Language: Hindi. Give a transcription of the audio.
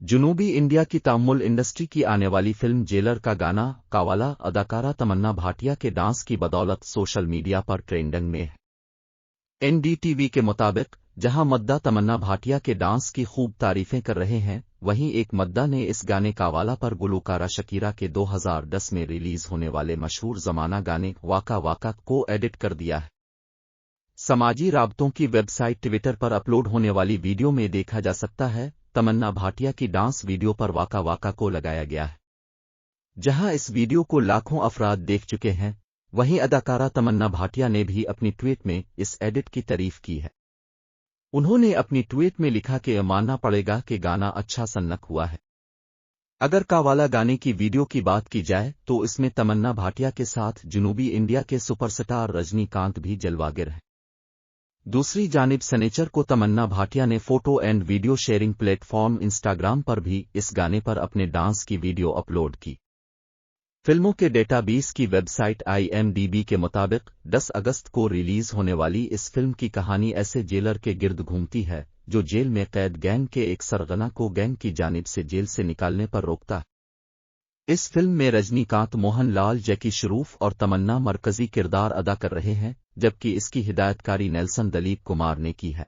जुनूबी इंडिया की तमिल इंडस्ट्री की आने वाली फिल्म जेलर का गाना कावाला अदाकारा तमन्ना भाटिया के डांस की बदौलत सोशल मीडिया पर ट्रेंडिंग में है। एनडीटीवी के मुताबिक जहां मद्दा तमन्ना भाटिया के डांस की खूब तारीफें कर रहे हैं, वहीं एक मद्दा ने इस गाने कावाला पर गुलकारा शकीरा के 2010 में रिलीज होने वाले मशहूर जमाना गाने वाका वाका को एडिट कर दिया है। समाजी राबतों की वेबसाइट ट्विटर पर अपलोड होने वाली वीडियो में देखा जा सकता है तमन्ना भाटिया की डांस वीडियो पर वाका वाका को लगाया गया है। जहां इस वीडियो को लाखों अफराद देख चुके हैं, वहीं अदाकारा तमन्ना भाटिया ने भी अपनी ट्वीट में इस एडिट की तारीफ की है। उन्होंने अपनी ट्वीट में लिखा कि मानना पड़ेगा कि गाना अच्छा सन्नक हुआ है। अगर कावाला गाने की वीडियो की बात की जाए तो इसमें तमन्ना भाटिया के साथ जुनूबी इंडिया के सुपरस्टार रजनीकांत भी जलवागर हैं। दूसरी जानिब सनेचर को तमन्ना भाटिया ने photo and video sharing platform Instagram पर भी इस गाने पर अपने डांस की वीडियो अपलोड की। फिल्मों के डेटाबेस की वेबसाइट IMDb के मुताबिक 10 अगस्त को रिलीज होने वाली इस फिल्म की कहानी ऐसे जेलर के गिर्द घूमती है जो जेल में कैद गैंग के एक सरगना को गैंग की जानिब से जेल से निकालने पर रोकता है। इस फिल्म में रजनीकांत, मोहनलाल, जैकी श्रूफ और तमन्ना मरकजी किरदार अदा कर रहे हैं, जबकि इसकी हिदायतकारी नेल्सन दिलीप कुमार ने की है।